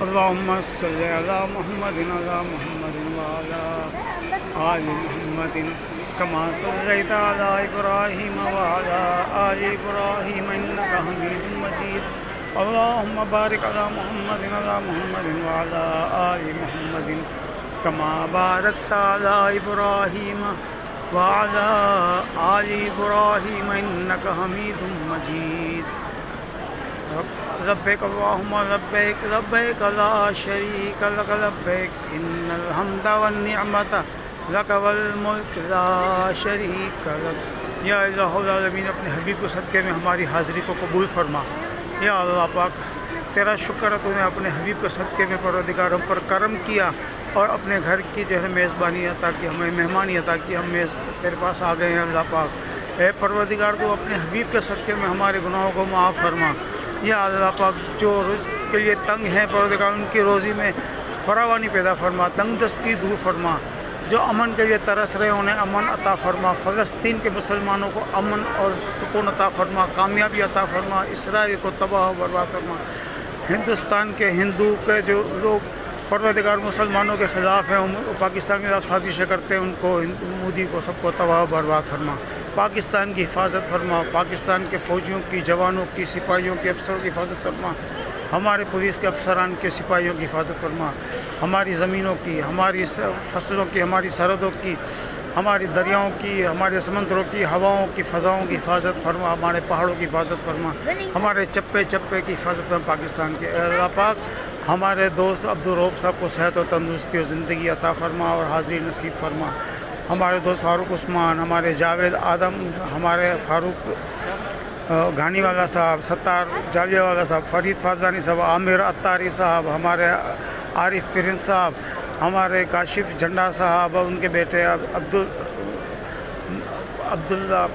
اللهم صل على محمد وعلى محمد وعلى آل محمد كما صليت على إبراهيم وعلى آل إبراهيم إنك حميد مجيد اللهم بارك على محمد وعلى محمد وعلى آل محمد كما باركت على إبراهيم وعلى آل إبراهيم إنك حميد مجيد لبيك اللهم لبيك لبيك لا شريك لك لبيك إن الحمد والنعمة لك والملك لا شريك لك یا الہ العالمین اپنے حبیب کے صدقے میں ہماری حاضری کو قبول فرما۔ یا اللہ پاک تیرا شکر ہے تو نے اپنے حبیب کے صدقے میں پروردگار ہم پر کرم کیا اور اپنے گھر کی جو ہے میزبانی عطا کی، ہمیں مہمانی عطا کی، ہم تیرے پاس آ گئے ہیں اللہ پاک۔ اے پروردگار تو اپنے حبیب کے صدقے میں ہمارے گناہوں کو معاف فرما۔ یا اللہ پاک جو رزق کے لیے تنگ ہیں پروردگار ان کی روزی میں فراوانی پیدا فرما، تنگ دستی دور فرما۔ جو امن کے لیے ترس رہے انہیں امن عطا فرما، فلسطین کے مسلمانوں کو امن اور سکون عطا فرما، کامیابی عطا فرما، اسرائیل کو تباہ و برباد فرما۔ ہندوستان کے ہندو کے جو لوگ پروردگار مسلمانوں کے خلاف ہیں، پاکستان کے خلاف سازشیں کرتے ہیں، ان کو مودی کو سب کو تباہ و برباد فرما۔ پاکستان کی حفاظت فرما، پاکستان کے فوجیوں کی، جوانوں کی، سپاہیوں کی، افسروں کی حفاظت فرما، ہمارے پولیس کے افسران کے، سپاہیوں کی حفاظت فرما، ہماری زمینوں کی، ہماری فصلوں کی، ہماری سرحدوں کی، ہماری دریاؤں کی، ہمارے سمندروں کی، ہواؤں کی، فضاؤں کی حفاظت فرما، ہمارے پہاڑوں کی حفاظت فرما، ہمارے چپے چپے کی حفاظت فرما پاکستان کے۔ اے اللہ پاک ہمارے دوست عبدالرؤف صاحب کو صحت و تندرستی و زندگی عطا فرما اور حاضری نصیب فرما۔ ہمارے دوست فاروق عثمان، ہمارے جاوید آدم، ہمارے فاروق گھانی والا صاحب، ستار جاویہ والا صاحب، فرید فاضلانی صاحب، عامر اتاری صاحب، ہمارے عارف پرنس صاحب، ہمارے کاشف جھنڈا صاحب، ان کے بیٹے عبداللہ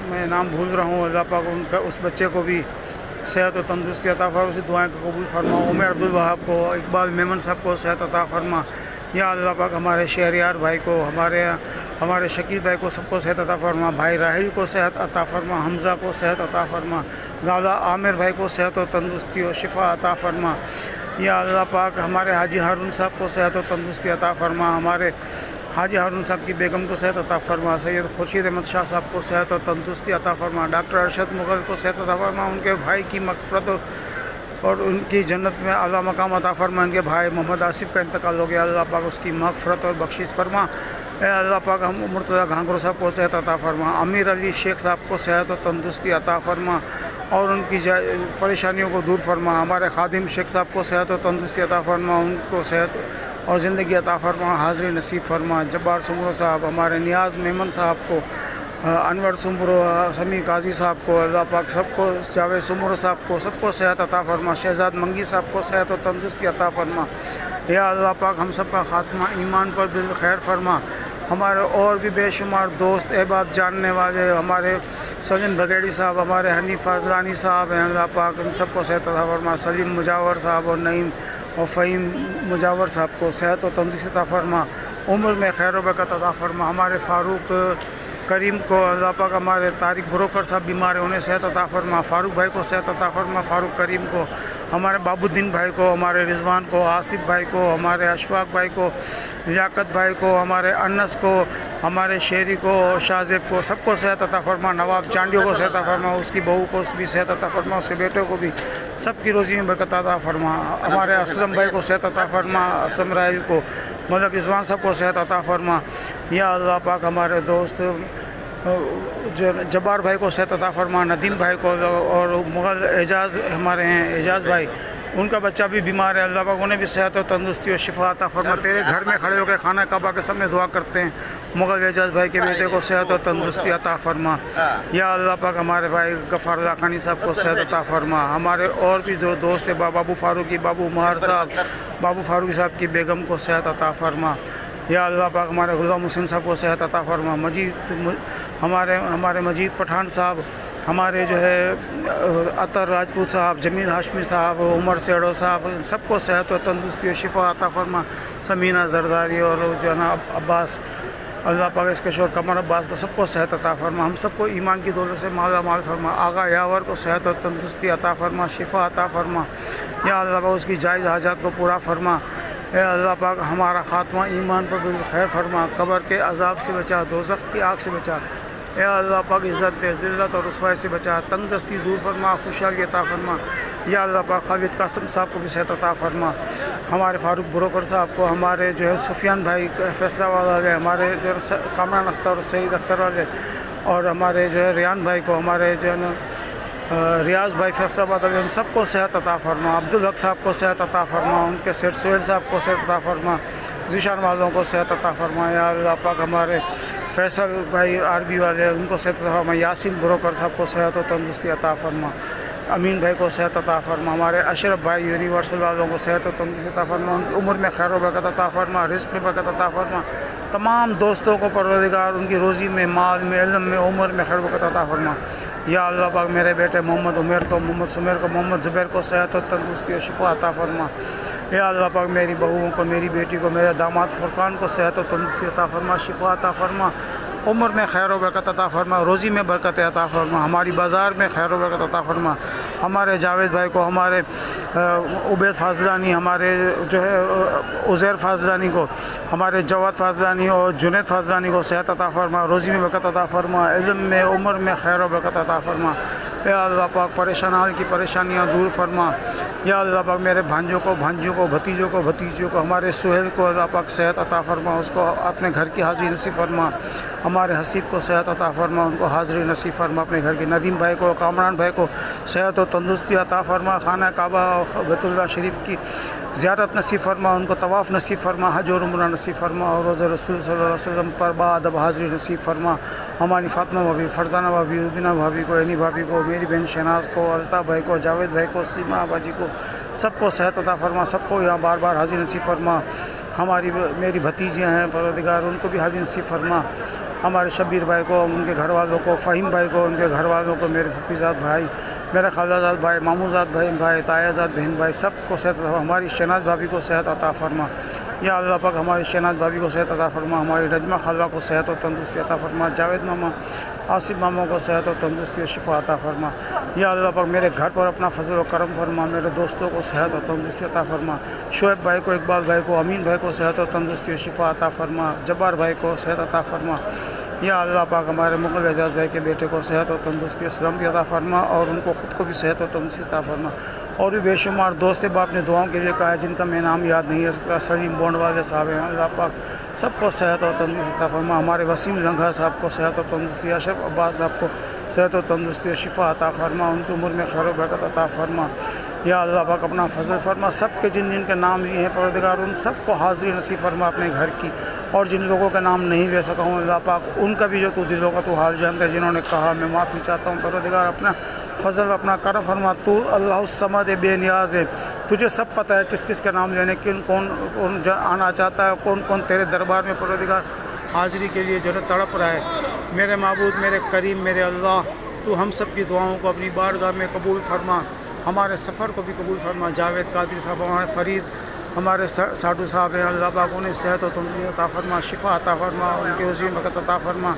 میں نام بھول رہا ہوں، اللہ پاک ان کا اس بچے کو بھی صحت و تندرستی عطا فرما، اس کی دعائیں کو قبول فرما۔ عمر عبدالوہاب کو، اقبال میمن صاحب کو صحت عطا فرما۔ یا اللہ پاک ہمارے شہریار بھائی کو، ہمارے شکیل بھائی کو، سب کو صحت عطا فرما۔ بھائی راہیل کو صحت عطا فرما، حمزہ کو صحت عطا فرما، لالا عامر بھائی کو صحت و تندرستی و شفا عطا فرما۔ یا اللہ پاک ہمارے حاجی ہارون صاحب کو صحت و تندرستی عطا فرما، ہمارے حاجی ہارون صاحب کی بیگم کو صحت عطا فرما، سید خورشید احمد شاہ صاحب کو صحت و تندرستی عطا فرما، ڈاکٹر ارشد مغل کو صحت عطا فرما، ان کے بھائی کی مغفرت اور ان کی جنت میں اعلیٰ مقام عطا فرما۔ ان کے بھائی محمد آصف کا انتقال ہو گیا، اللہ پاک اس کی مغفرت اور بخشش فرما۔ اے اللہ پاک ہم مرتضیٰ گھانگرو صاحب کو صحت عطا فرما، امیر علی شیخ صاحب کو صحت و تندرستی عطا فرما اور ان کی پریشانیوں کو دور فرما۔ ہمارے خادم شیخ صاحب کو صحت و تندرستی عطا فرما، ان کو صحت اور زندگی عطا فرما، حاضری نصیب فرما۔ جبار سمرو صاحب، ہمارے نیاز میمن صاحب کو، انور سمرو، سمیع قاضی صاحب کو، اللہ پاک سب کو، جاوید سمرو صاحب کو، سب کو صحت عطا فرما۔ شہزاد منگی صاحب کو صحت و تندرستی عطا فرما۔ یا اللہ پاک ہم سب کا خاتمہ ایمان پر بالخیر فرما۔ ہمارے اور بھی بے شمار دوست، احباب، جاننے والے، ہمارے سلیم بگیڑی صاحب، ہمارے حنیف فاضلانی صاحب ہیں، اللہ پاک ان سب کو صحت عطا فرما۔ سلیم مجاور صاحب اور نعیم اور فہیم مجاور صاحب کو صحت و تندرستی عطا فرما، عمر میں خیر و برکت عطا فرما۔ ہمارے فاروق کریم کو اللہ پاک، ہمارے طارق بروکر صاحب بیمار ہیں، انہیں صحت عطا فرما۔ فاروق بھائی کو صحت عطا فرما، فاروق کریم کو، ہمارے بابو الدین بھائی کو، ہمارے رضوان کو، آصف بھائی کو، ہمارے اشفاق بھائی کو، لیاقت بھائی کو، ہمارے انس کو، ہمارے شیری کو، شاہ زیب کو، سب کو صحت عطا فرما۔ نواب چانڈیوں کو صحت عطا فرما، اس کی بہو کو بھی صحت عطا فرما، اس کے بیٹوں کو بھی، سب کی روزی میں برکت عطا فرما۔ ہمارے اسلم بھائی کو صحت عطا فرما، اسلم راہیل کو، ملک رضوان صاحب کو صحت عطا فرما۔ یا اللہ پاک ہمارے دوست جبار بھائی کو صحت عطا فرما، ندیم بھائی کو، اور مغل اعجاز ہمارے ہیں اعجاز بھائی، ان کا بچہ بھی بیمار ہے، اللہ پاک انہیں بھی صحت و تندرستی و شفا عطا فرما۔ تیرے گھر میں کھڑے ہو کے خانہ کعبہ کے سامنے دعا کرتے ہیں، مغل اعجاز بھائی کے بیٹے کو صحت و تندرستی عطا فرما۔ یا اللہ پاک ہمارے بھائی غفار اللہ خانی صاحب کو صحت عطا فرما۔ ہمارے اور بھی جو دوست ہیں، بابو فاروقی، بابو مہر صاحب، بابو فاروقی صاحب کی بیگم کو صحت عطا فرما۔ یا اللہ پاک ہمارے غلام حسین صاحب کو صحت عطا فرما۔ ہمارے مجید پٹھان صاحب، ہمارے جو ہے عطر راجپوت صاحب، جمیل ہاشمی صاحب، عمر سیڑو صاحب، سب کو صحت و تندرستی و شفا عطا فرما۔ سمینہ زرداری اور جناب عباس اللہ پاک اس کے شور قمر عباس کو سب کو صحت عطا فرما، ہم سب کو ایمان کی دولت سے مالا مال فرما، آغا یاور کو صحت و تندرستی عطا فرما، شفا عطا فرما، یا اللہ پاک اس کی جائز حاجات کو پورا فرما، اے اللہ پاک ہمارا خاتمہ ایمان پر بالخیر فرما، قبر کے عذاب سے بچا، دوزخ کی آگ سے بچا، اے اللہ پاک عزت دے، ذلت اور رسوائی سے بچا، تنگ دستی دور فرما، خوشحالی عطا فرما، یا اللہ پاک خالد قاسم صاحب کو بھی صحت عطا فرما، ہمارے فاروق بروکر صاحب کو، ہمارے جو ہے سفیان بھائی فیصلہ والے، ہمارے جو ہے کامران اختر اور سعید اختر والے، اور ہمارے جو ہے ریان بھائی کو، ہمارے جو ہے نا ریاض بھائی فیصلہ آباد والے، ان سب کو صحت عطا فرما، عبدالحق صاحب کو صحت عطا فرما، ان کے سیٹ سہیل صاحب کو صحت عطا فرما، ذیشان والوں کو صحت عطا فرما، یا اللہ پاک ہمارے فیصل بھائی عربی والے ان کو صحت عطا فرما، یاسین بروکر صاحب کو صحت و تندرستی عطا فرما، امین بھائی کو صحت عطا فرما، ہمارے اشرف بھائی یونیورسل والوں کو صحت و تندرستی عطا فرما، ان کی عمر میں خیر و برکت عطا فرما، رزق میں برکت عطا فرما، تمام دوستوں کو پروردگار ان کی روزی میں، مال میں، علم میں، عمر میں خیر و برکت عطا فرما، یا اللہ پاک میرے بیٹے محمد عمیر کو، محمد سمیر کو، محمد زبیر کو صحت و تندرستی و شفا عطا فرما، یا اللہ پاک میری بہوؤں کو، میری بیٹی کو، میرے داماد فرقان کو صحت و تندرستی عطا فرما، شفا عطا فرما، عمر میں خیر و برکت عطا فرما، روزی میں برکت عطا فرما، ہماری بازار میں خیر و برکت عطا فرما، ہمارے جاوید بھائی کو، ہمارے عبید فاضلانی، ہمارے جو ہے عزیر فاضلانی کو، ہمارے جواد فاضلانی اور جنید فاضلانی کو صحت عطا فرما، روزی میں برکت عطا فرما، علم میں، عمر میں خیر و برکت عطا فرما، یا اللہ پاک پریشان حال کی پریشانیاں دور فرما، یا اللہ پاک میرے بھانجوں کو، بھتیجوں کو، بھتیجوں کو، ہمارے سہیل کو اللہ پاک صحت عطا فرما، اس کو اپنے گھر کی حاضری نصیب فرما، ہمارے حسیب کو صحت عطا فرما، ان کو حاضری نصیب فرما، اپنے گھر کے ندیم بھائی کو، کامران بھائی کو صحت و تندرستی عطا فرما، خانہ کعبہ اور بیت اللہ شریف کی زیارت نصیب فرما، ان کو طواف نصیب فرما، حج اور عمرہ نصیب فرما، اور روزہ رسول صلی اللہ علیہ وسلم پر بادب حاضری نصیب فرما، ہماری فاطمہ بھابھی، فرزانہ بھابھی، ربینہ بھابھی کو، عینی بھابھی کو، میری بہن شہناز کو، الطاف بھائی کو، جاوید بھائی کو، سیما باجی کو، سب کو صحت عطا فرما، سب کو یہاں بار بار حاضری نصیب فرما، میری بھتیجیاں ہیں پروردگار ان کو بھی حاضری نصیب فرما، ہمارے شبیر بھائی کو، ان کے گھر والوں کو، فہیم بھائی کو، ان کے گھر والوں کو، میرے پھپھی زاد بھائی، میرے خالہ زاد بھائی، ماموں زاد بھائی، تایا زاد بہن بھائی، سب کو صحت عطا فرما، ہماری شہناز بھابھی کو صحت عطا فرما، یا اللہ پاک ہماری شہناز بھابھی کو صحت عطا فرما، ہماری نجمہ خالہ کو صحت و تندرستی عطا فرما، جاوید ماما، آصف ماما کو صحت و تندرستی و شفا عطا فرما، یا اللہ پاک میرے گھر پر اپنا فضل و کرم فرما، میرے دوستوں کو صحت و تندرستی عطا فرما، شعیب بھائی کو، اقبال بھائی کو، امین بھائی کو صحت و تندرستی و شفا عطا فرما، جبار بھائی کو صحت عطا فرما، یا اللہ پاک ہمارے مغل اعجاز بھائی کے بیٹے کو صحت و تندرستی و سلامتی عطا فرما، اور ان کو خود کو بھی صحت و تندرستی عطا فرما، اور بھی بے شمار دوست باپ نے دعاؤں کے لیے کہا ہے جن کا میں نام یاد نہیں رکھتا، سلیم بونڈ والے صاحب ہیں، اللہ پاک سب کو صحت و تندرستی عطا فرما، ہمارے وسیم لنگھا صاحب کو صحت و تندرستی، اشرف عباس صاحب کو صحت و تندرستی و شفا عطا فرما، ان کی عمر میں خیر و برکت عطا فرما، یا اللہ پاک اپنا فضل فرما، سب کے جن کے نام لیے ہیں پروردگار ان سب کو حاضری نصیب فرما اپنے گھر کی، اور جن لوگوں کا نام نہیں لے سکا ہوں اللہ پاک ان کا بھی جو تو دلوں کا تو حال جانتا ہے، جنہوں نے کہا میں معافی چاہتا ہوں پروردگار، اپنا فضل اپنا کرم فرما، تو اللہ الصمد بے نیاز ہے، تجھے سب پتہ ہے کس کس کا نام لینے کون آنا چاہتا ہے، کون تیرے دربار میں پروردگار حاضری کے لیے جو ہے تڑپ رہا ہے، میرے معبود، میرے کریم، میرے اللہ، تو ہم سب کی دعاؤں کو اپنی بارگاہ میں قبول فرما، ہمارے سفر کو بھی قبول فرما، جاوید قادری صاحب، ہمارے فرید، ہمارے ساڈو صاحب ہیں، اللہ پاک انہیں صحت و تندرستی عطا فرما، شفا عطا فرما، ان کے عظیم برکت عطا فرما،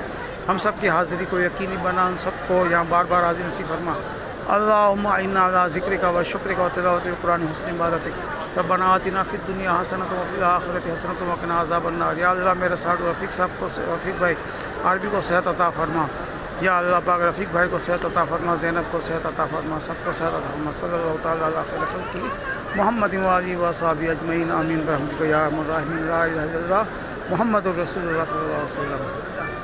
ہم سب کی حاضری کو یقینی بنا، ہم سب کو یہاں بار بار حاضری نصیب فرما، اللہم اعنا علی ذکرک و شکرک و تلاوت القرآن حسن عبادتک، ربنا آتنا فی الدنیا حسنۃ و فی الآخرۃ حسنۃ و قنا عذاب النار، یا اللہ میرے ساڈو رفیق صاحب کو، رفیق بھائی عربی کو صحت عطا فرما، یا اللہ پاک رفیق بھائی کو صحت عطا فرما، زینب کو صحت عطا فرما، سب کو صحت عطا فرما، صلی اللہ تعالیٰ علی خیر خلقہ محمد و آلہ و صحبہ اجمعین، آمین برحمتک یا ارحم الراحمین، لا الہ الا اللہ محمد الرسول اللہ صلی اللہ علیہ وسلم۔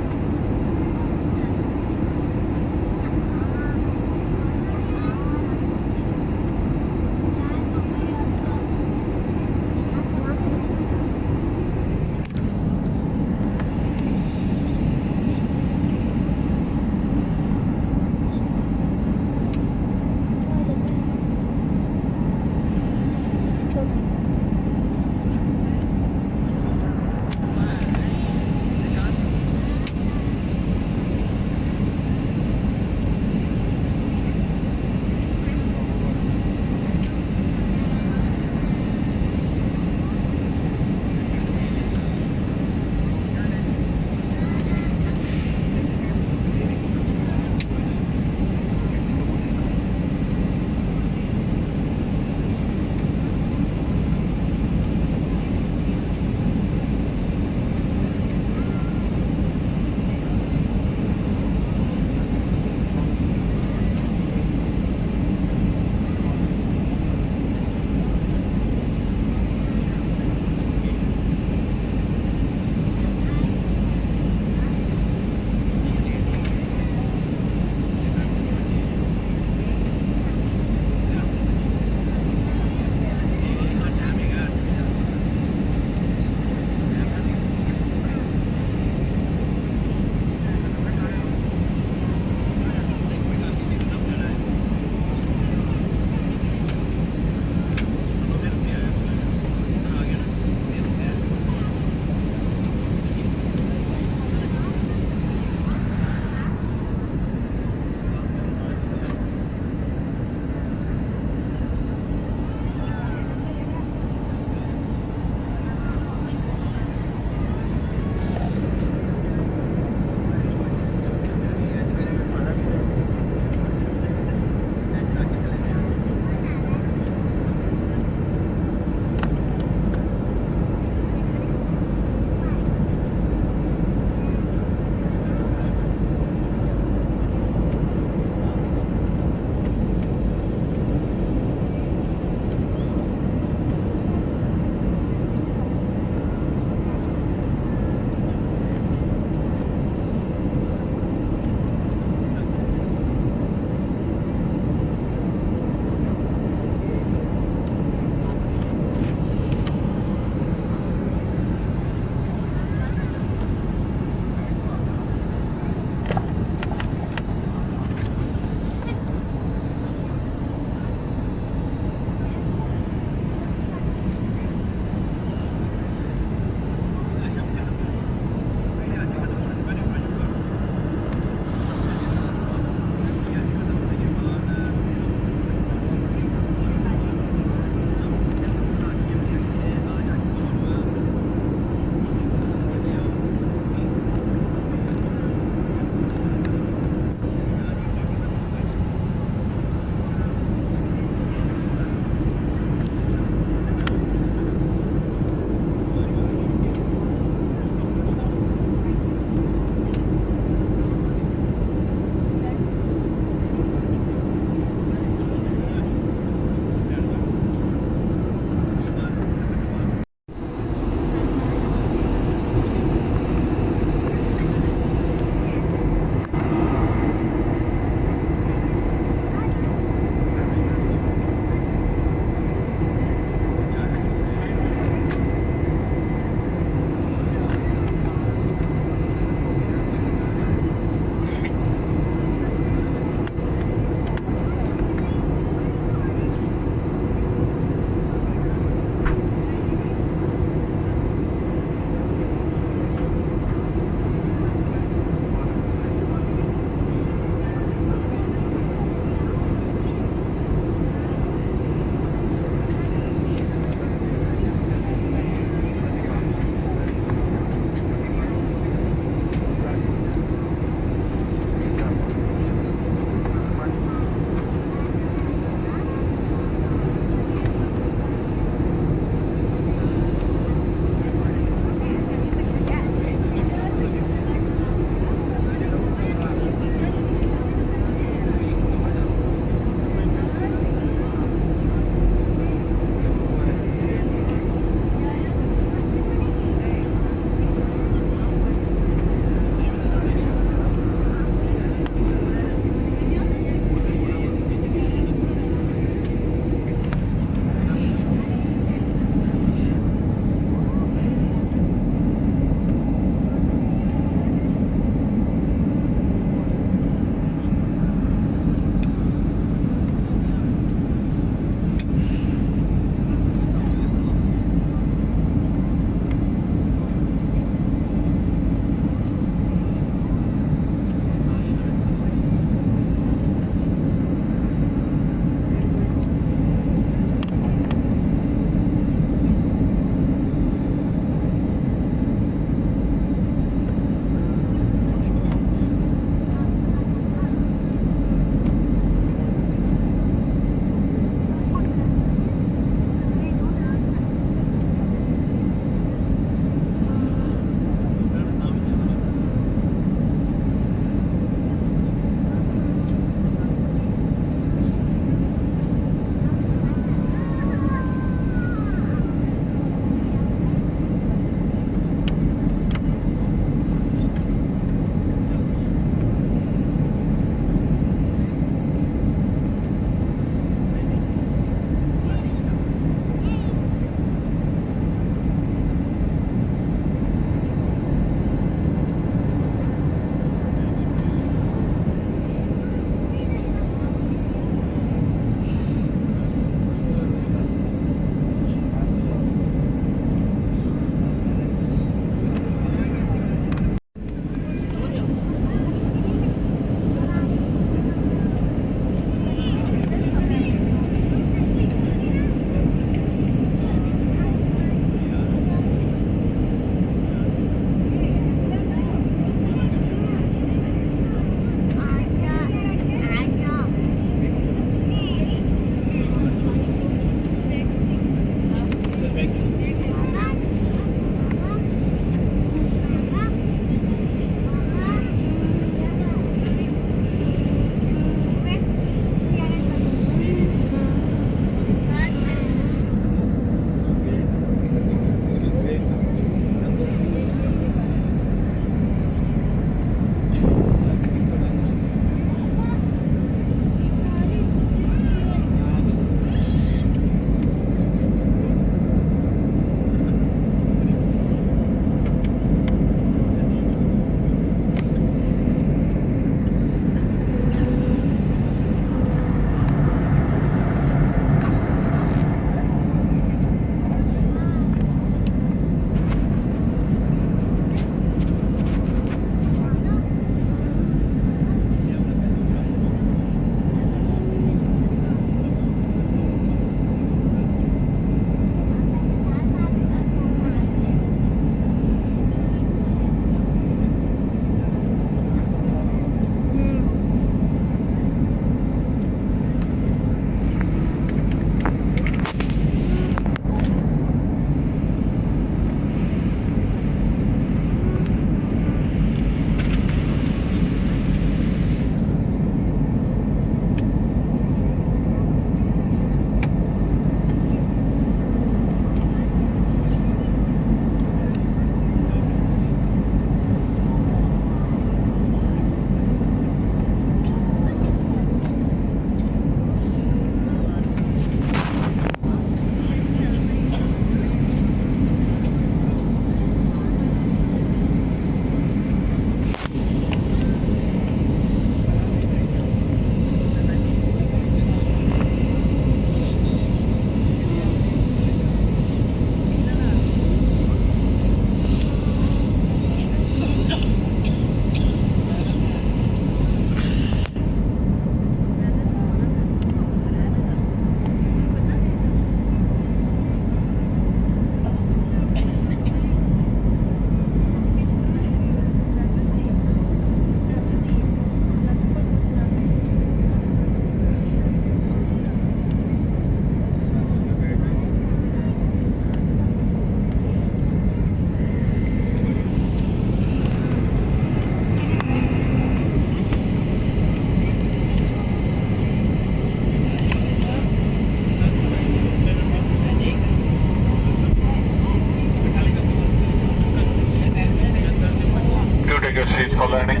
take your seats for landing.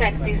37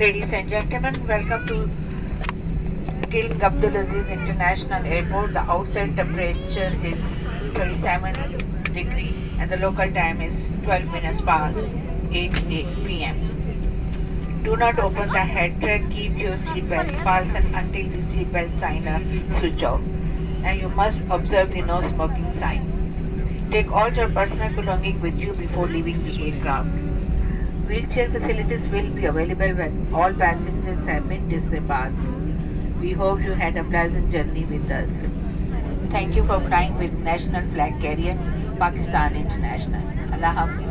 Ladies and gentlemen, welcome to King Abdulaziz International Airport. The outside temperature is 37 degree and the local time is 12 minutes past 8 p.m. Do not open the head track. Keep your seatbelt fastened until the seatbelt sign switch off. And you must observe the no smoking sign. Take all your personal belongings with you before leaving the aircraft. Wheelchair facilities will be available when all passengers have been disembarked. We hope you had a pleasant journey with us. Thank you for flying with national flag carrier Pakistan International. Allah Hafiz.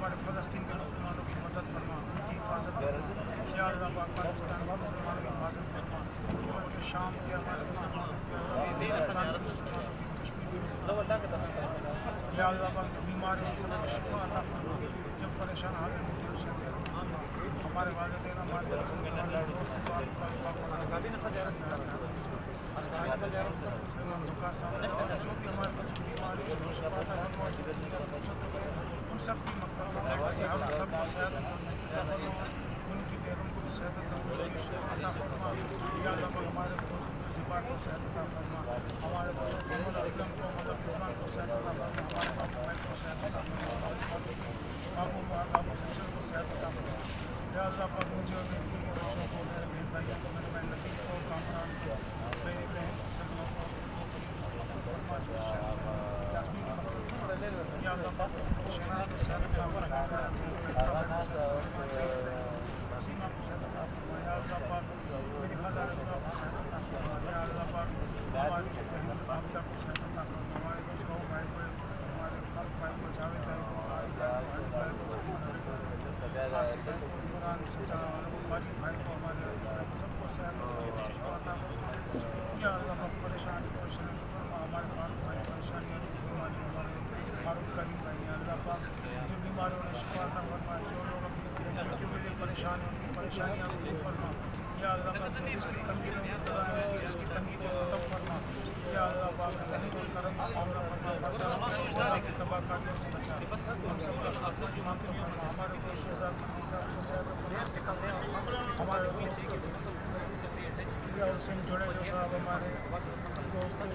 ہمارے فلسطین کے مسلمانوں کی مدد فرما ان کی حفاظت فرما یا اللہ پاک پاکستان کے مسلمانوں کی حفاظت فرما کہ شام کے ہمارے مسلمانوں کی ہندوستان کے مسلمانوں کی کشمیر کے مسلمانوں کی یا اللہ پاک جو بیمار ہیں سب کو شفا عطا فرما جب پریشان حال میں پریشان ہمارے والدین ہمارے دوست جو بھی ہمارے پاس بیماری ان سب کی مقبول ہم سب کو صحت ان کی بیگم کو بھی صحت عطا فرما یا اللہ ہمارے جبار کو صحت عطا فرما ہمارے محمد اسلم کو مدد رضوان کو صحت عطا فرما ہمارے بابو بھائی کو صحت عطا فرما بابو سچر کو صحت عطا فرما یا اللہ پاک مجھے اور میرے بچوں کو میرے بہن بھائیوں کو میرے بہن نبی کو کامران کو میری بہن سب کو یا اللہ پاک شہناز کو صحت عطا فرما سیما کو صحت عطا فرما یا اللہ پاک میری خالہ رضا کو صحت عطا فرما یا اللہ پاک ہماری بہن عابدہ کو صحت عطا فرما ہمارے دوست بھائی کو ہمارے خالق بھائی کو جاوید بھائی کو ہمارے بھائی کو آصف بھائی کو عمران سچانا والوں کو فاجد بھائی کو ہمارے سب کو صحت عطا فرما یا اللہ پاک پریشانی فرما ہمارے فاروق بھائی پریشانیاں بیماری ہمارے فاروق کریم بھائی یا اللہ پاک جو بیماریوں نے شفا عطا فرما جو لوگ اپنی پریشان ہیں ان کی پریشانیاں دور فرما یا اللہ پاک اس کی تنگی میں اس کی تنگی کو ختم فرما یا اللہ پاک رحم و کرم معاملہ فرما فساد کی تباہ کاریوں سے بچا ہم سب کا خاتمہ امام کو فرما ہمارے کو شہزاد کی صاحب کو صحت ہمارے یا حسین جڑے جو صاحب ہمارے دوست ہمارے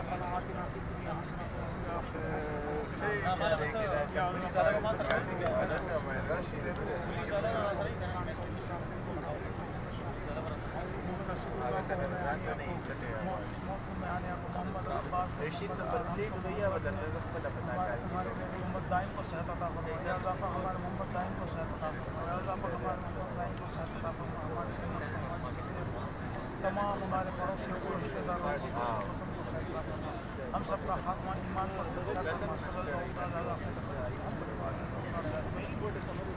ربنا آتنا في الدنيا حسنة وفي الآخرة حسنة يا محمد دائم کو صحت عطا فرما، یا اللہ پاک ہمارے محمد دائم کو صحت عطا فرما، یا اللہ پاک ہمارے محمد دائم کو صحت عطا فرما، ہمارے تمام ہمارے پڑوسیوں کو، رشتہ داروں کو، سب کو صحت عطا فرما، ہم سب کا خاتمہ ایمان پر فرما، صلی اللہ تعالی علیہ وسلم،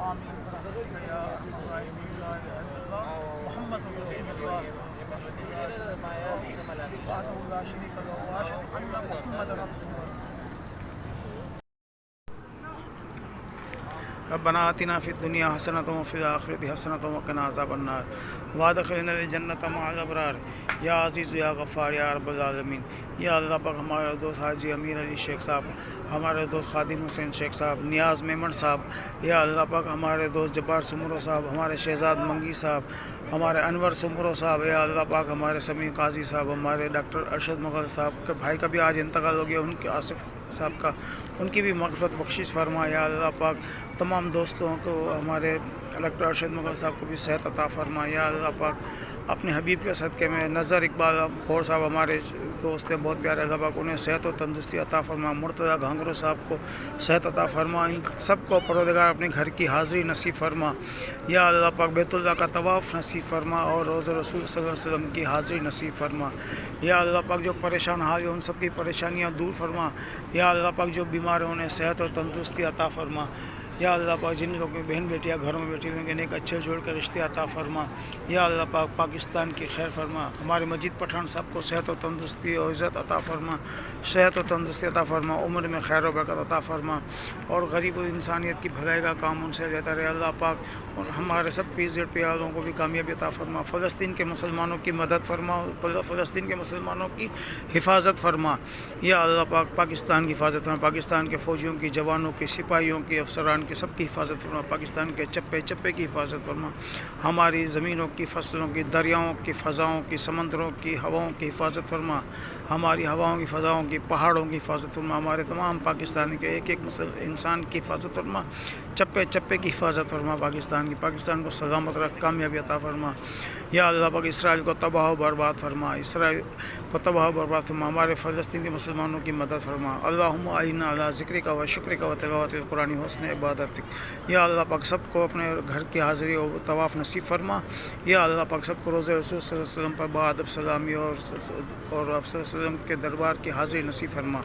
آمین برحمتک یا ابراہیم لا الہ الا اللہ محمد رسول اللہ صلی اللہ علیہ وسلم، وحدہ لا شریک لہ واشهد ان محمد رسول اللہ۔ ربنا آتنا فی الدنیا حسنۃ وفی الآخرۃ حسنۃ وقنا عذاب النار وادخلنا الجنۃ مع الابرار یا عزیز یا غفار یا رب العالمین۔ یا اللہ پاک ہمارے دوست حاجی امیر علی شیخ صاحب، ہمارے دوست خادم حسین شیخ صاحب، نیاز میمن صاحب، یا اللہ پاک ہمارے دوست جبار سمرو صاحب، ہمارے شہزاد منگی صاحب، ہمارے انور سمرو صاحب، یا اللہ پاک ہمارے سمیع قاضی صاحب، ہمارے ڈاکٹر ارشد مغل صاحب کے بھائی کا بھی آج انتقال ہو گیا، ان کے آصف صاحب کا، ان کی بھی مغفرت بخشش فرما۔ یا اللہ پاک تمام دوستوں کو، ہمارے ڈاکٹر ارشد مغل صاحب کو بھی صحت عطا فرما۔ یا اللہ پاک اپنے حبیب کے صدقے میں نظر اقبال فور صاحب ہمارے دوست ہیں بہت پیارے، اللہ پاک انہیں صحت و تندرستی عطا فرما۔ مرتضیٰ گھانگرو صاحب کو صحت عطا فرما، ان سب کو پروردگار اپنے گھر کی حاضری نصیب فرما۔ یا اللہ پاک بیت اللہ کا طواف نصیب فرما اور روضہ رسول صلی اللہ علیہ وسلم کی حاضری نصیب فرما۔ یا اللہ پاک جو پریشان حال ہیں ان سب کی پریشانیاں دور فرما۔ یا اللہ پاک جو بیمار ہیں انہیں صحت اور تندرستی عطا فرما۔ یا اللہ پاک جن لوگوں کی بہن بیٹیاں گھروں میں بیٹھی ہوئی ہیں نیک اچھے جوڑ کر رشتے عطا فرما۔ یا اللہ پاک پاکستان کی خیر فرما، ہمارے مجید پٹھان صاحب کو صحت و تندرستی اور عزت عطا فرما، صحت و تندرستی عطا فرما، عمر میں خیر و برکت عطا فرما، اور غریب و انسانیت کی بھلائی کا کام ان سے لیتا رہے۔ اللہ پاک اور ہمارے سب PZ والوں کو بھی کامیابی عطا فرما، فلسطین کے مسلمانوں کی مدد فرما، فلسطین کے مسلمانوں کی حفاظت فرما۔ یا اللہ پاک پاکستان کی حفاظت فرما، پاکستان کے فوجیوں کی، جوانوں کی، سپاہیوں کی، افسران کی، سب کی حفاظت فرما، پاکستان کے چپے چپے کی حفاظت فرما، ہماری زمینوں کی، فصلوں کی، دریاؤں کی، فضاؤں کی، سمندروں کی، ہواؤں کی حفاظت فرما، ہماری ہواؤں کی، فضاؤں کی، پہاڑوں کی حفاظت فرما، ہمارے تمام پاکستان کے ایک ایک انسان کی حفاظت فرما، چپے چپے کی حفاظت فرما، پاکستان کو سلامت رکھ، کامیابی عطا فرما۔ یا اللہ پاک اسرائیل کو تباہ و برباد فرما، اسرائیل کو تباہ و برباد فرما، ہمارے فلسطین کے مسلمانوں کی مدد فرما۔ اللہم اعنا علی ذکرک و شکرک و تلاوت القرآن حسن عبادتک۔ یا اللہ پاک سب کو اپنے گھر کی حاضری اور طواف نصیب فرما۔ یا اللہ پاک سب کو روضہ رسول صلی اللہ علیہ وسلم پر بادب سلامی اور آپ صلی اللہ علیہ وسلم کے دربار کی حاضری نصیب فرما۔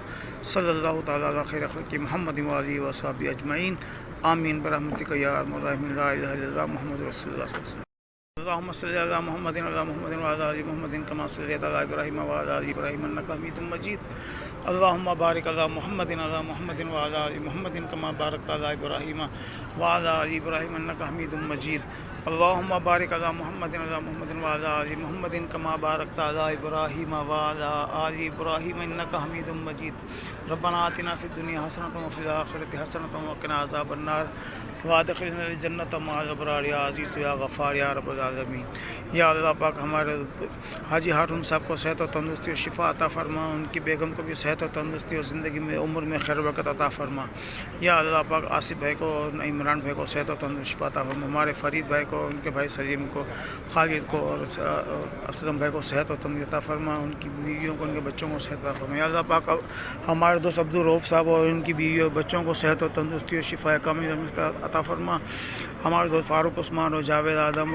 صلی اللہ تعالیٰ علی خیر خلق محمد و آلہ و صحبہ اجمعین، آمین برحمتک یا ارحم الراحمین، لا الہ الا اللہ محمد رسول اللہ صلی اللہ علیہ وسلم۔ اللهم صل على محمد وعلى محمد وعلى ال محمد كما صليت على ابراهيم وعلى ال ابراهيم انك حميد مجيد اللهم بارك على محمد وعلى محمد وعلى ال محمد كما باركت على ابراهيم وعلى ال ابراهيم انك حميد مجيد اللهم بارك على محمد وعلى محمد وعلى ال محمد كما باركت على ابراهيم وعلى ال ابراهيم انك حميد مجيد ربنا آتنا في الدنيا حسنة وفي الآخرة حسنة وقنا عذاب النار وادخلنا الجنة مع الابرار یا عزیز یا غفار یا رب العالمین۔ یا اللہ پاک ہمارے حاجی ہارون صاحب کو صحت و تندرستی اور شفا عطا فرما، ان کی بیگم کو بھی صحت و تندرستی اور زندگی میں عمر میں خیر و برکت عطا فرما۔ یا اللہ پاک آصف بھائی کو اور عمران بھائی کو صحت و تندرستی شفا عطا فرما، ہمارے فرید بھائی کو، ان کے بھائی سلیم کو، خالد کو اور اسلم بھائی کو صحت و تندرستی عطا فرما، ان کی بیویوں کو، ان کے بچوں کو صحت عطا فرما۔ یا اللہ پاک ہمارے دوست عبدالرؤف صاحب اور ان کی بیوی اور بچوں کو صحت و تندرستی اور شفا کامل عطا فرما، ہمارے دوست فاروق عثمان اور جاوید آدم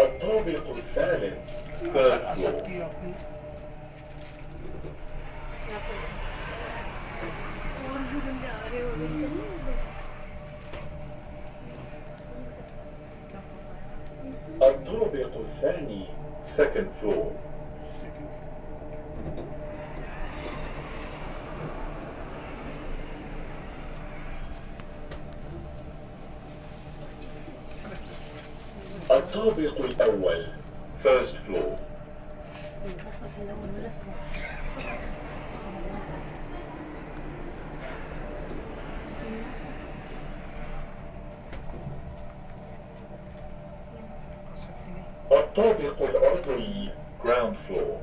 الطابق الثالث third floor. الطابق الثاني second floor. الطابق الأول first floor. الطابق الأرضي ground floor.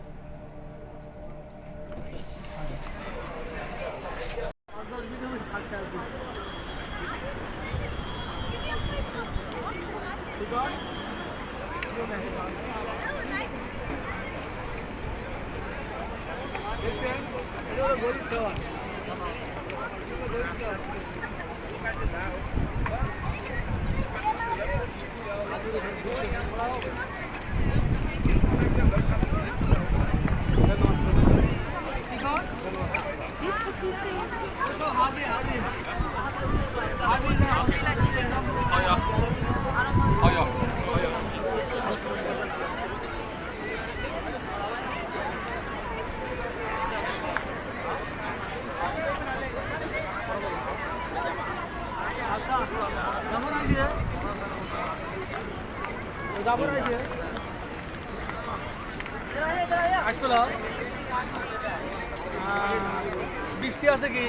বৃষ্টি আছে কি?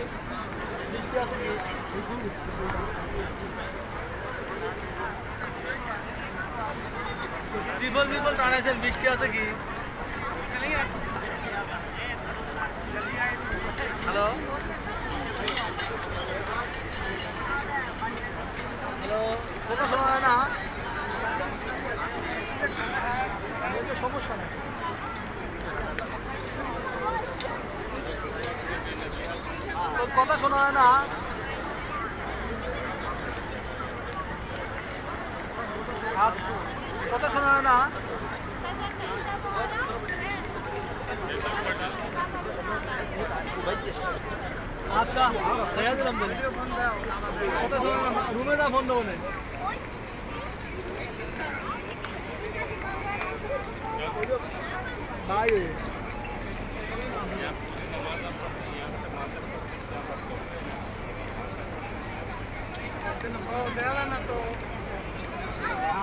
বৃষ্টি আছে কি? ট্রিপল টানাইছেন, বৃষ্টি আছে কি? হ্যালো হ্যালো, কথা শোনা যায় না? সমস্যা নেই। কথা শোনা হয় না? কথা শোনা হয় না? আচ্ছা, দেখা দিলাম। কথা শোনা না, রুমে না ফোন দেবো না। ভাই se no puedo de Adana to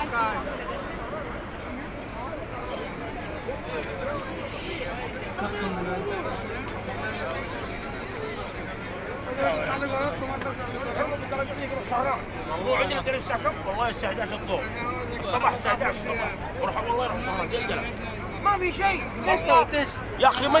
sky. Sale gorot tomato sale. موضوع عندنا ترى الساعة كم؟ والله الساعة 11 الظهر الصباح الساعة 11 الصبح وروح والله يروح شهر جلجلة ما في شيء ليش توتش يا أخي ما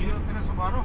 0312